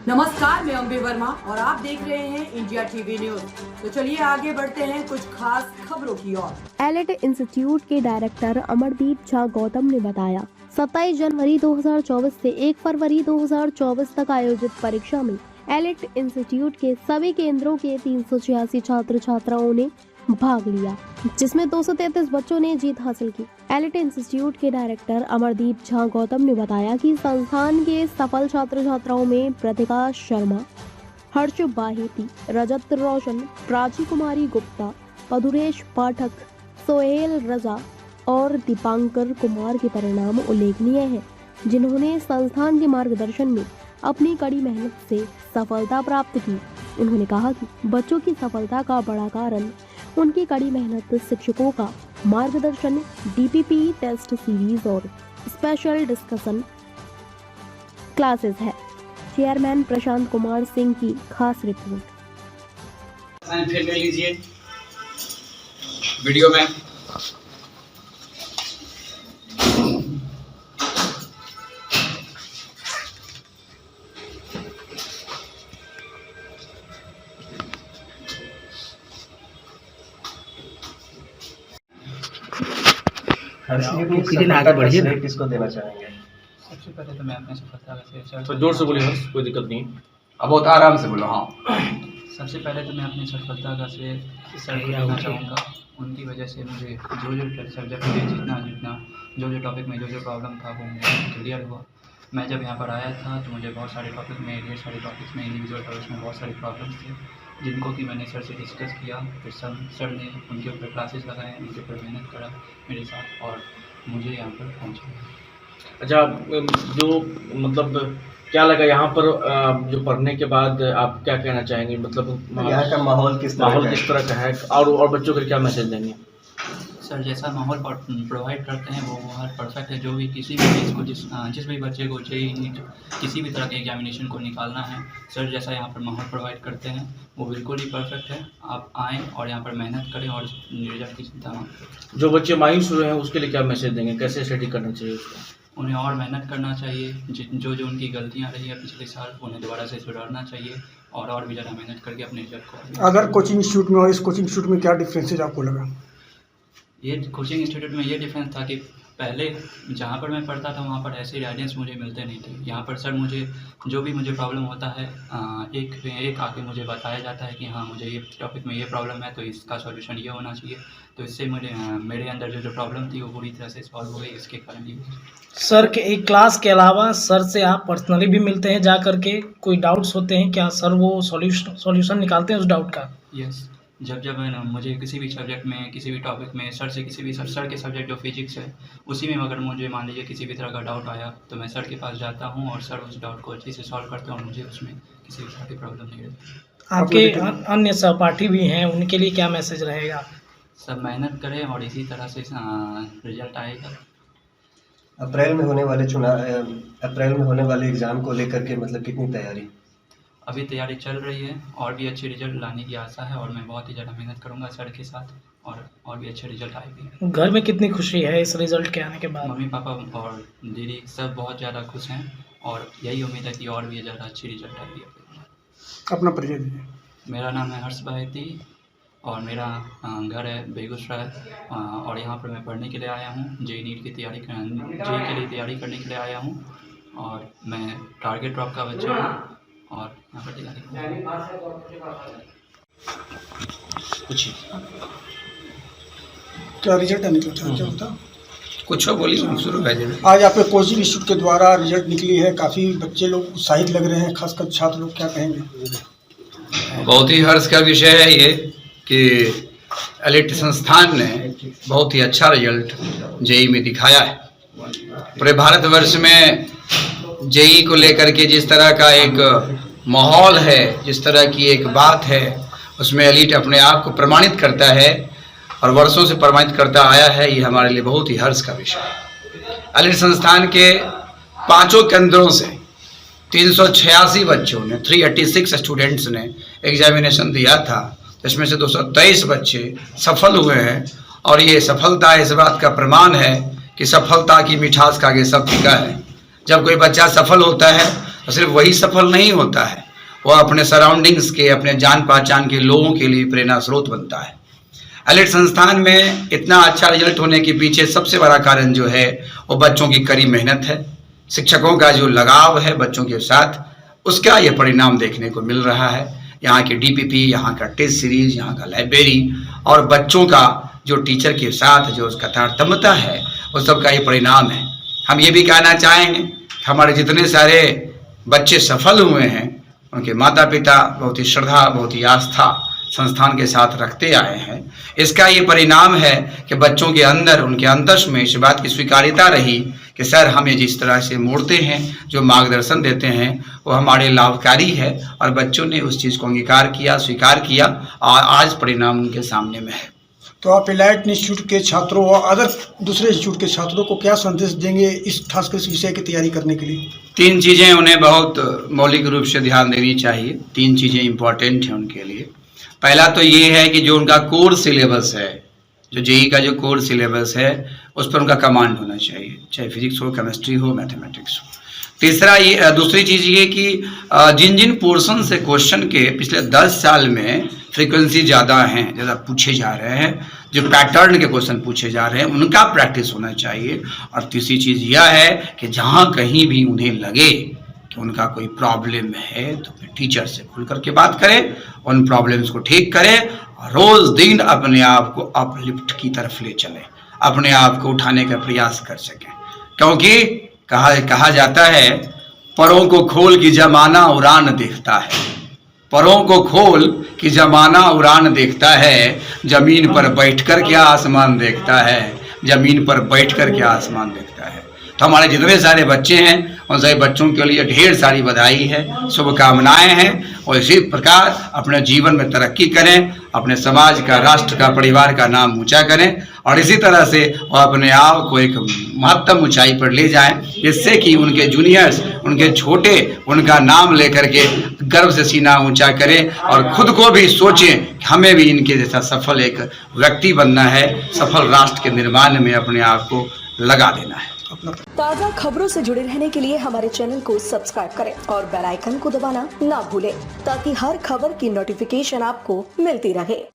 नमस्कार, मैं अंबे वर्मा और आप देख रहे हैं इंडिया टीवी न्यूज। तो चलिए आगे बढ़ते हैं कुछ खास खबरों की ओर। एलिट इंस्टीट्यूट के डायरेक्टर अमरदीप झा गौतम ने बताया, 27 जनवरी 2024 से 1 फरवरी 2024 तक आयोजित परीक्षा में एलिट इंस्टीट्यूट के सभी केंद्रों के 386 छात्र छात्राओं ने भाग लिया, जिसमें 233 बच्चों ने जीत हासिल की। एलिट इंस्टीट्यूट के डायरेक्टर अमरदीप झा गौतम ने बताया कि संस्थान के सफल छात्र छात्राओं में प्रतिभा शर्मा, हर्ष बाहेती, रजत रोशन, प्राची कुमारी गुप्ता, मधुरेश पाठक, सोहेल रजा और दीपांकर कुमार के परिणाम उल्लेखनीय हैं, जिन्होंने संस्थान के मार्गदर्शन में अपनी कड़ी मेहनत से सफलता प्राप्त की। उन्होंने कहा कि बच्चों की सफलता का बड़ा कारण उनकी कड़ी मेहनत, शिक्षकों का मार्गदर्शन, डीपीपी टेस्ट सीरीज और स्पेशल डिस्कशन क्लासेस है। चेयरमैन प्रशांत कुमार सिंह की खास रिपोर्ट। फिर ले लीजिए वीडियो में। आगे बढ़िए, किसको देना चाहेंगे? सबसे पहले तो मैं अपने सफलता का तो जोर से बोलिए, बस कोई दिक्कत नहीं। अब बहुत आराम से बोलो। हाँ, सबसे पहले तो मैं अपनी सफलता का श्रेय सर को देना चाहूँगा। उनकी वजह से मुझे जो सब्जेक्ट में जितना जो टॉपिक में जो प्रॉब्लम था वो मुझे क्लियर हुआ। मैं जब यहाँ पर आया था तो मुझे बहुत सारे टॉपिक में इंडिविजुअल टॉपिक्स में बहुत सारी प्रॉब्लम्स थे, जिनको कि मैंने सर से डिस्कस किया। फिर सर ने उनके ऊपर क्लासेस लगाए, उनके ऊपर मेहनत करा मेरे साथ और मुझे यहाँ पर पहुँचा। अच्छा, जो मतलब क्या लगा यहाँ पर जो पढ़ने के बाद आप क्या कहना चाहेंगे? मतलब यहाँ का माहौल किस तरह का है और बच्चों को क्या मैसेज देंगे? सर जैसा माहौल प्रोवाइड करते हैं वो हर परफेक्ट है। जो भी किसी भी चीज़ को जिस भी बच्चे को नीट किसी भी तरह के एग्जामिनेशन को निकालना है, सर जैसा यहाँ पर माहौल प्रोवाइड करते हैं वो बिल्कुल ही परफेक्ट है। आप आएँ और यहाँ पर मेहनत करें और रिजल्ट की चिंता ना करें। जो बच्चे मायूस हुए हैं उसके लिए क्या मैसेज देंगे? कैसे स्टडी करना चाहिए उसको? उन्हें और मेहनत करना चाहिए। जो उनकी गलतियाँ रही है पिछले साल उन्हें दोबारा से सुधारना चाहिए और भी ज़्यादा मेहनत करके अपने रिजल्ट को। अगर कोचिंग इंस्टीट्यूट में और इस कोचिंग इंस्टीट्यूट में क्या डिफरेंसेज आपको लगा? ये कोचिंग इंस्टीट्यूट में ये डिफरेंस था कि पहले जहाँ पर मैं पढ़ता था वहाँ पर ऐसे गाइडेंस मुझे मिलते नहीं थे। यहाँ पर सर जो भी मुझे प्रॉब्लम होता है एक आके मुझे बताया जाता है कि हाँ मुझे ये टॉपिक में ये प्रॉब्लम है तो इसका सॉल्यूशन ये होना चाहिए। तो इससे मेरे अंदर जो प्रॉब्लम थी वो पूरी तरह से सॉल्व हो गई। इसके कारण ये सर के एक क्लास के अलावा सर से आप पर्सनली भी मिलते हैं जा कर के? कोई डाउट्स होते हैं क्या सर वो सॉल्यूशन निकालते हैं उस डाउट का? यस, जब मुझे किसी भी सब्जेक्ट में किसी भी टॉपिक में सर से सर के सब्जेक्ट जो फिजिक्स है उसी में अगर मुझे मान लीजिए किसी भी तरह का डाउट आया तो मैं सर के पास जाता हूँ और सर उस डाउट को अच्छे से सॉल्व करते हैं और मुझे उसमें किसी भी तरह की प्रॉब्लम नहीं रहती। आपके अन्य सहपाठी भी हैं, उनके लिए क्या मैसेज रहेगा? सब मेहनत करें और इसी तरह से रिजल्ट आएगा। अप्रैल में होने वाले एग्ज़ाम को लेकर के मतलब कितनी तैयारी? अभी तैयारी चल रही है और भी अच्छे रिजल्ट लाने की आशा है और मैं बहुत ही ज़्यादा मेहनत करूंगा सर के साथ और भी अच्छे रिजल्ट आएंगे। घर में कितनी खुशी है इस रिजल्ट के आने के बाद? मम्मी पापा और दीदी सब बहुत ज़्यादा खुश हैं और यही उम्मीद है कि और भी ज़्यादा अच्छी रिजल्ट आएगी। अपना परिचय दीजिए। मेरा नाम है हर्ष बाहेती और मेरा घर है बेगूसराय और यहाँ पर मैं पढ़ने के लिए आया हूँ। जेई नीट की तैयारी के लिए तैयारी करने के लिए आया हूँ और मैं टारगेट ड्रॉप का बच्चा हूँ और यहाँ पर तैयारी कुछ क्या रिजल्ट निकला था, क्या होता? कुछ बोलिए शुरू कर। आज आपके कोचिंग इंस्टीट्यूट के द्वारा रिजल्ट निकली है, काफ़ी बच्चे लोग उत्साहित लग रहे हैं, खासकर छात्र लोग, क्या कहेंगे? बहुत ही हर्ष का विषय है ये कि एलिट संस्थान ने बहुत ही अच्छा रिजल्ट जेई में दिखाया है। पूरे भारतवर्ष में जेई को लेकर के जिस तरह का एक माहौल है, जिस तरह की एक बात है, उसमें एलिट अपने आप को प्रमाणित करता है और वर्षों से प्रमाणित करता आया है। ये हमारे लिए बहुत ही हर्ष का विषय है। एलिट संस्थान के 5 केंद्रों से 386 बच्चों ने 386 स्टूडेंट्स ने एग्जामिनेशन दिया था, जिसमें से 223 बच्चे सफल हुए हैं और ये सफलता इस बात का प्रमाण है कि सफलता की मिठास का आगे सब फीका है। जब कोई बच्चा सफल होता है तो सिर्फ वही सफल नहीं होता है, वह अपने सराउंडिंग्स के, अपने जान पहचान के लोगों के लिए प्रेरणा स्रोत बनता है। एलिट संस्थान में इतना अच्छा रिजल्ट होने के पीछे सबसे बड़ा कारण जो है वो बच्चों की कड़ी मेहनत है, शिक्षकों का जो लगाव है बच्चों के साथ, उसका ये परिणाम देखने को मिल रहा है। यहाँ की DPP, यहाँ का टेस्ट सीरीज, यहाँ का लाइब्रेरी और बच्चों का जो टीचर के साथ जो उसका तारतम्यता है, वो सब का ये परिणाम है। हम ये भी कहना चाहेंगे कि हमारे जितने सारे बच्चे सफल हुए हैं, उनके माता पिता बहुत ही श्रद्धा, बहुत ही आस्था संस्थान के साथ रखते आए हैं। इसका ये परिणाम है कि बच्चों के अंदर, उनके अंतस में इस बात की स्वीकार्यता रही कि सर हमें जिस तरह से मोड़ते हैं, जो मार्गदर्शन देते हैं, वो हमारे लाभकारी है, और बच्चों ने उस चीज़ को अंगीकार किया, स्वीकार किया, और आज परिणाम उनके सामने में है। तो आप एलाइट इंस्टीट्यूट के छात्रों और अदर दूसरे इंस्टीट्यूट के छात्रों को क्या संदेश देंगे इस खासकर इस विषय की तैयारी करने के लिए? 3 चीज़ें उन्हें बहुत मौलिक रूप से ध्यान देनी चाहिए। 3 चीज़ें इम्पोर्टेंट हैं उनके लिए। पहला तो ये है कि जो उनका कोर सिलेबस है, जो JEE का जो कोर सिलेबस है, उस पर उनका कमांड होना चाहिए, चाहे फिजिक्स हो, केमिस्ट्री हो, मैथमेटिक्स हो। दूसरी चीज़ ये कि जिन जिन पोर्शन से क्वेश्चन के पिछले 10 साल में फ्रीक्वेंसी ज़्यादा हैं, ज़्यादा पूछे जा रहे हैं, जो पैटर्न के क्वेश्चन पूछे जा रहे हैं, उनका प्रैक्टिस होना चाहिए। और तीसरी चीज़ यह है कि जहाँ कहीं भी उन्हें लगे कि उनका कोई प्रॉब्लम है तो फिर टीचर से खुल करके बात करें, उन प्रॉब्लम्स को ठीक करें, और रोज़ दिन अपने आप को अपलिफ्ट की तरफ ले चलें, अपने आप को उठाने का प्रयास कर सकें। क्योंकि कहा जाता है, परों को खोल की जमाना उड़ान देखता है, परों को खोल कि जमाना उड़ान देखता है, जमीन पर बैठकर क्या आसमान देखता है, जमीन पर बैठकर क्या आसमान देखता है। तो हमारे जितने सारे बच्चे हैं उन सभी बच्चों के लिए ढेर सारी बधाई है, शुभकामनाएं हैं, और इसी प्रकार अपने जीवन में तरक्की करें, अपने समाज का, राष्ट्र का, परिवार का नाम ऊंचा करें, और इसी तरह से वो अपने आप को एक महत्तम ऊंचाई पर ले जाएं, जिससे कि उनके जूनियर्स, उनके छोटे, उनका नाम लेकर के गर्व से सीना ऊंचा करें, और खुद को भी सोचें कि हमें भी इनके जैसा सफल एक व्यक्ति बनना है, सफल राष्ट्र के निर्माण में अपने आप को लगा देना है। ताज़ा खबरों से जुड़े रहने के लिए हमारे चैनल को सब्सक्राइब करें और बेल आइकन को दबाना ना भूलें, ताकि हर खबर की नोटिफिकेशन आपको मिलती रहे।